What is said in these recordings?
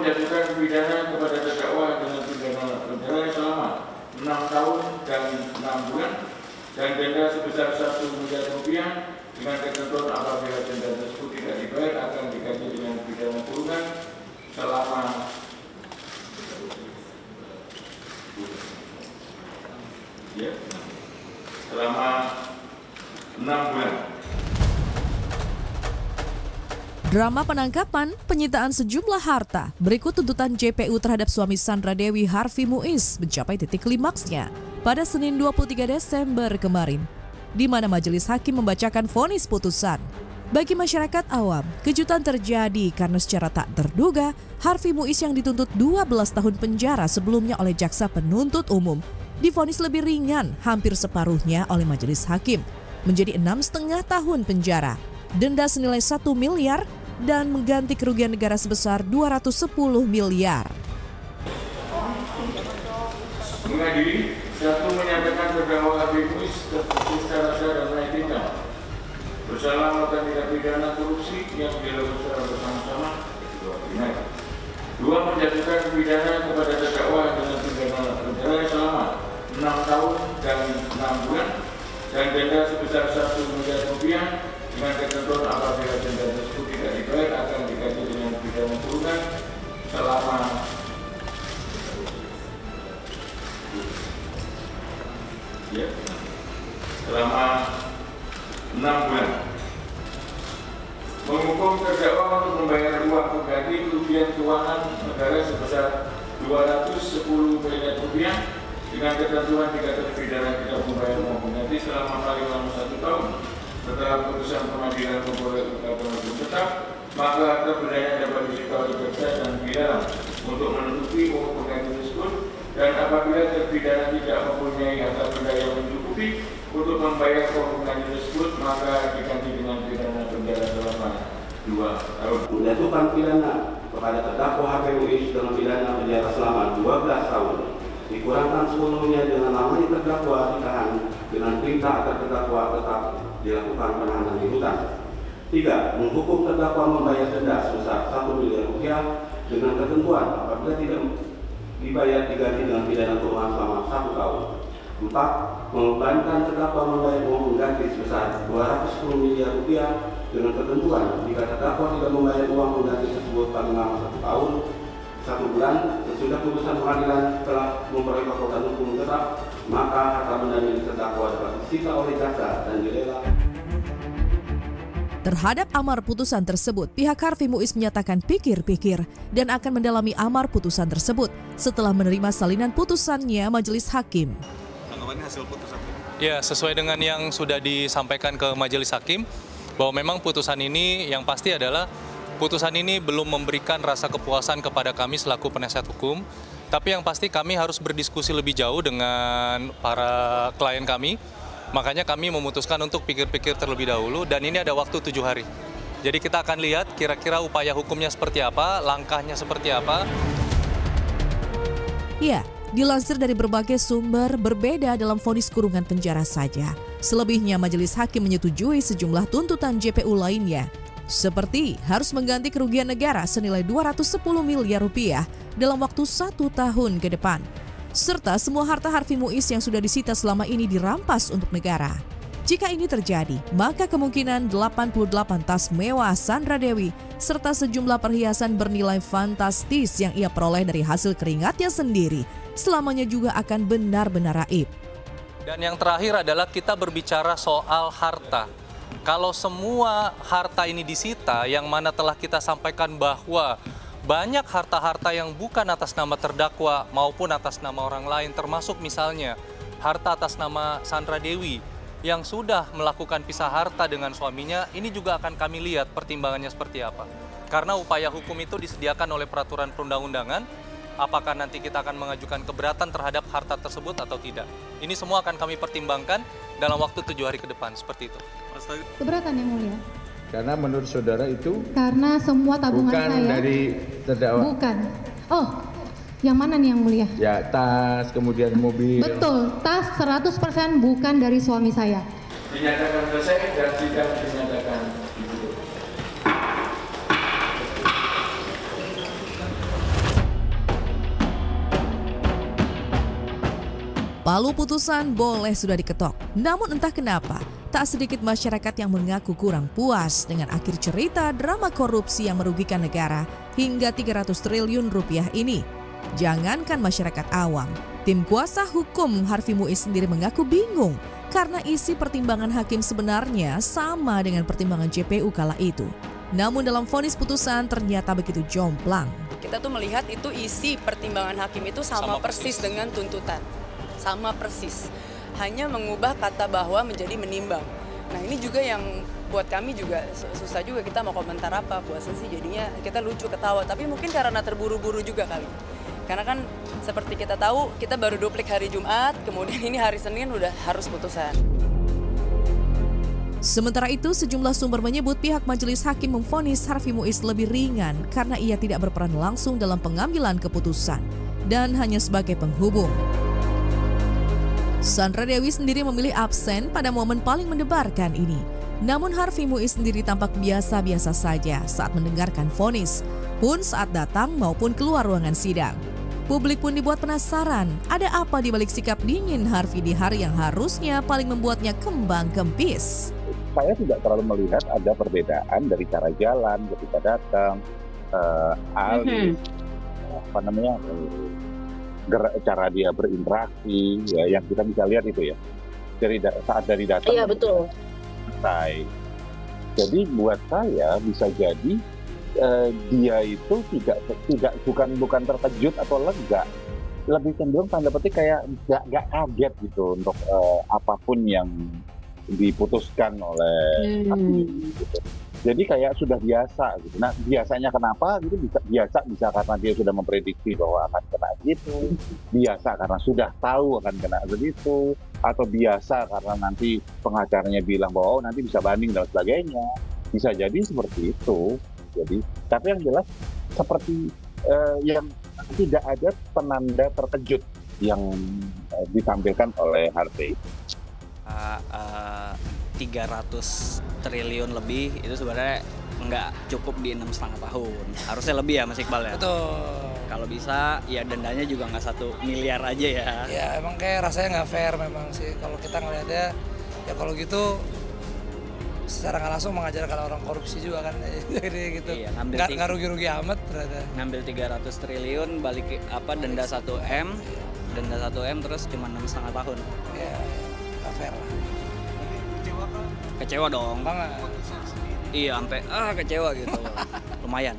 menjatuhkan pidana kepada terdakwa dengan pidana penjara selama 6 tahun dan 6 bulan dan denda sebesar 1 miliar rupiah dengan ketentuan apabila denda tersebut tidak dibayar akan diganti dengan pidana kurungan selama 6 bulan. Drama penangkapan, penyitaan sejumlah harta, berikut tuntutan JPU terhadap suami Sandra Dewi Harvey Muiz mencapai titik klimaksnya pada Senin 23 Desember kemarin, di mana majelis hakim membacakan vonis putusan. Bagi masyarakat awam, kejutan terjadi karena secara tak terduga, Harvey Muiz yang dituntut 12 tahun penjara sebelumnya oleh jaksa penuntut umum, divonis lebih ringan hampir separuhnya oleh majelis hakim, menjadi 6,5 tahun penjara, denda senilai 1 miliar, dan mengganti kerugian negara sebesar 210 miliar. Mengadili, 1 menyatakan terdakwa Harvey Muiz terbukti secara sah dan meyakinkan bersalah melakukan tindak pidana korupsi yang dilakukan secara bersama-sama. 2 menjatuhkan pidana kepada terdakwa dengan pidana penjara selama 6 tahun dan 6 bulan dan denda sebesar 1 miliar rupiah dengan ketentuan apabila denda tersebut tidak dibayar akan diganti dengan pidana kurungan selama 6 bulan. Menghukum terdakwa untuk membayar uang pengganti kerugian keuangan negara sebesar 210 miliar rupiah dengan ketentuan jika terpidana tidak membayar uang pengganti selama paling lama 1 tahun setelah putusan pengadilan memperoleh ketetapan hukum tetap, maka harta bendanya dapat disita oleh jaksa dan pidana untuk menutupi uang pengganti tersebut, dan apabila terpidana tidak mempunyai harta benda yang mencukupi untuk membayar uang pengganti tersebut, maka diganti dengan pidana penjara selama 2 tahun. Menjatuhkan pidana kepada terdakwa Harvey Muiz dengan pidana penjara selama 12 tahun, dikurangkan sepenuhnya dengan lamanya terdakwa ditahan dengan perintah agar terdakwa tetap dilakukan penahanan di rutan. 3. Menghukum terdakwa membayar denda sebesar 1 miliar rupiah dengan ketentuan apabila tidak dibayar diganti dengan pidana kurungan selama 1 tahun. 4. Membebankan terdakwa membayar uang pengganti sebesar 210 miliar rupiah dengan ketentuan jika terdakwa tidak membayar uang pengganti tersebut paling lama 1 tahun, 1 bulan sesudah putusan pengadilan telah memperoleh kekuatan hukum tetap, maka harta benda milik terdakwa dapat disita oleh jaksa dan dilelang. Terhadap amar putusan tersebut, pihak Harvey Muiz menyatakan pikir-pikir dan akan mendalami amar putusan tersebut setelah menerima salinan putusannya majelis hakim. Tanggapannya hasil putusan? Ya, sesuai dengan yang sudah disampaikan ke majelis hakim, bahwa memang putusan ini yang pasti adalah putusan ini belum memberikan rasa kepuasan kepada kami selaku penasihat hukum, tapi yang pasti kami harus berdiskusi lebih jauh dengan para klien kami. Makanya kami memutuskan untuk pikir-pikir terlebih dahulu, dan ini ada waktu 7 hari. Jadi kita akan lihat kira-kira upaya hukumnya seperti apa, langkahnya seperti apa. Ya, dilansir dari berbagai sumber berbeda dalam vonis kurungan penjara saja. Selebihnya majelis hakim menyetujui sejumlah tuntutan JPU lainnya, seperti harus mengganti kerugian negara senilai 210 miliar rupiah dalam waktu 1 tahun ke depan, serta semua harta Harvey Muiz yang sudah disita selama ini dirampas untuk negara. Jika ini terjadi, maka kemungkinan 88 tas mewah Sandra Dewi serta sejumlah perhiasan bernilai fantastis yang ia peroleh dari hasil keringatnya sendiri selamanya juga akan benar-benar raib. Dan yang terakhir adalah kita berbicara soal harta. Kalau semua harta ini disita, yang mana telah kita sampaikan bahwa banyak harta-harta yang bukan atas nama terdakwa maupun atas nama orang lain, termasuk misalnya harta atas nama Sandra Dewi yang sudah melakukan pisah harta dengan suaminya, ini juga akan kami lihat pertimbangannya seperti apa. Karena upaya hukum itu disediakan oleh peraturan perundang-undangan, apakah nanti kita akan mengajukan keberatan terhadap harta tersebut atau tidak. Ini semua akan kami pertimbangkan dalam waktu 7 hari ke depan, seperti itu. Keberatan yang mulia. Karena menurut saudara itu karena semua tabungan bukan saya dari terdakwa. Bukan. Oh, yang mana nih yang mulia? Ya, tas, kemudian mobil. Betul, tas 100% bukan dari suami saya. Dinyatakan selesai dan sidang dinyatakan ditutup. Palu putusan boleh sudah diketok, namun entah kenapa tak sedikit masyarakat yang mengaku kurang puas dengan akhir cerita drama korupsi yang merugikan negara hingga 300 triliun rupiah ini. Jangankan masyarakat awam, tim kuasa hukum Harvey Muiz sendiri mengaku bingung karena isi pertimbangan hakim sebenarnya sama dengan pertimbangan JPU kala itu. Namun dalam vonis putusan ternyata begitu jomplang. Kita tuh melihat itu isi pertimbangan hakim itu sama persis dengan tuntutan. Sama persis, hanya mengubah kata bahwa menjadi menimbang. Nah ini juga yang buat kami juga susah juga, kita mau komentar apa, puasa sih jadinya kita lucu ketawa, tapi mungkin karena terburu-buru juga kali. Karena kan seperti kita tahu, kita baru duplik hari Jumat, kemudian ini hari Senin udah harus putusan. Sementara itu, sejumlah sumber menyebut pihak majelis hakim memvonis Harvey Muiz lebih ringan karena ia tidak berperan langsung dalam pengambilan keputusan dan hanya sebagai penghubung. Sandra Dewi sendiri memilih absen pada momen paling mendebarkan ini. Namun Harvey Muiz sendiri tampak biasa-biasa saja saat mendengarkan vonis, pun saat datang maupun keluar ruangan sidang. Publik pun dibuat penasaran, ada apa di balik sikap dingin Harvey di hari yang harusnya paling membuatnya kembang kempis. Saya tidak terlalu melihat ada perbedaan dari cara jalan ketika datang, cara dia berinteraksi, ya, yang kita bisa lihat itu ya saat dari datang. Iya betul. Selesai. Jadi buat saya bisa jadi dia itu bukan terkejut atau lega, lebih cenderung tanda petik kayak gak kaget gitu untuk apapun yang diputuskan oleh hakim gitu. Jadi kayak sudah biasa gitu. Nah biasanya kenapa gitu, bisa karena dia sudah memprediksi bahwa akan kena gitu, biasa karena sudah tahu akan kena begitu, atau biasa karena nanti pengacaranya bilang bahwa nanti bisa banding dan sebagainya. Bisa jadi seperti itu. Jadi, tapi yang jelas seperti yang tidak ada penanda terkejut yang ditampilkan oleh Harvey. 300 triliun lebih itu sebenarnya nggak cukup di 6,5 tahun. Harusnya lebih ya Mas Iqbal ya? Betul. Kalau bisa ya dendanya juga nggak 1 miliar aja ya. Ya emang kayak rasanya nggak fair memang sih. Kalau kita ngeliatnya ya kalau gitu secara nggak langsung mengajarkan orang korupsi juga kan. Jadi gitu. Iya, nggak rugi-rugi amat ternyata. Ngambil 300 triliun balik denda 1M. Denda 1M terus cuma 6,5 tahun. Ya nggak fair lah. Kecewa dong. Banget. Iya, sampai kecewa gitu. Lumayan.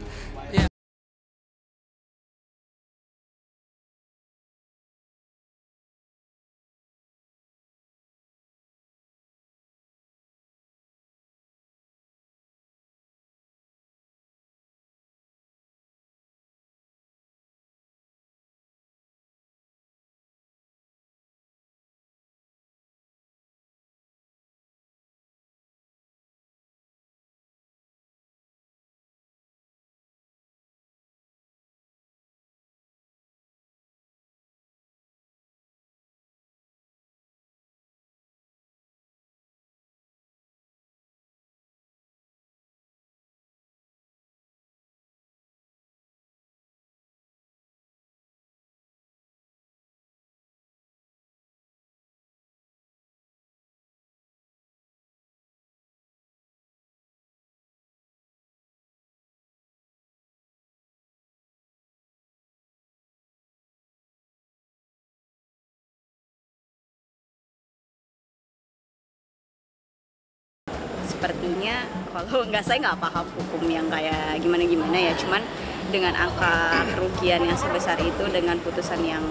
Sepertinya kalau saya nggak paham hukum yang kayak gimana-gimana ya, cuman dengan angka kerugian yang sebesar itu dengan putusan yang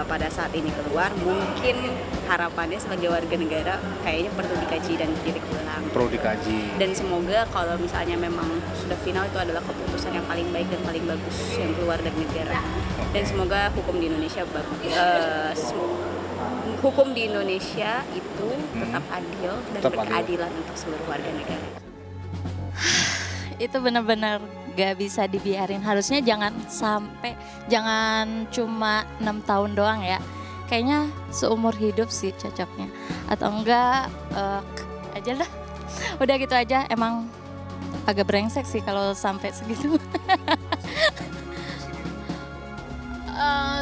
pada saat ini keluar, mungkin harapannya sebagai warga negara kayaknya perlu dikaji dan ditilik ulang. Perlu dikaji. Dan semoga kalau misalnya memang sudah final itu adalah keputusan yang paling baik dan paling bagus yang keluar dari negara. Dan semoga hukum di Indonesia hukum di Indonesia itu tetap adil dan berkeadilan untuk seluruh warga negara. Itu benar-benar gak bisa dibiarin. Harusnya jangan cuma 6 tahun doang ya. Kayaknya seumur hidup sih cocoknya. Atau enggak aja lah. Udah gitu aja, emang agak brengsek sih kalau sampai segitu.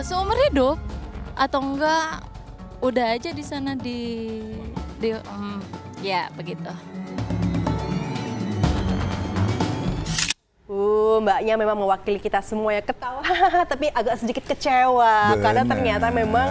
Seumur hidup atau enggak udah aja di sana ya begitu. Mbaknya memang mewakili kita semua ya, ketawa tapi agak sedikit kecewa. Bener. Karena ternyata memang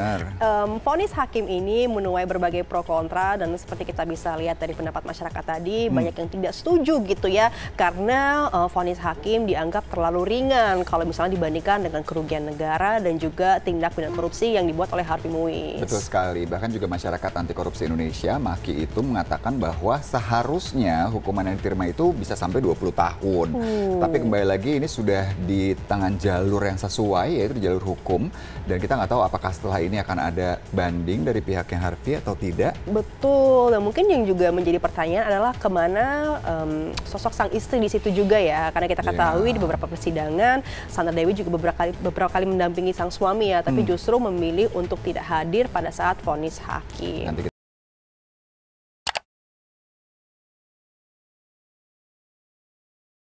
vonis hakim ini menuai berbagai pro kontra, dan seperti kita bisa lihat dari pendapat masyarakat tadi banyak yang tidak setuju gitu ya, karena vonis hakim dianggap terlalu ringan kalau misalnya dibandingkan dengan kerugian negara dan juga tindak pidana korupsi yang dibuat oleh Harvey Muiz. Betul sekali, bahkan juga masyarakat anti korupsi Indonesia MAKI itu mengatakan bahwa seharusnya hukuman yang diterima itu bisa sampai 20 tahun. Tapi kembali lagi ini sudah di tangan jalur yang sesuai, yaitu jalur hukum, dan kita nggak tahu apakah setelah ini akan ada banding dari pihaknya Harvey atau tidak. Betul, dan mungkin yang juga menjadi pertanyaan adalah kemana sosok sang istri di situ juga ya, karena kita ketahui di beberapa persidangan Sandra Dewi juga beberapa kali mendampingi sang suami ya, tapi justru memilih untuk tidak hadir pada saat vonis hakim.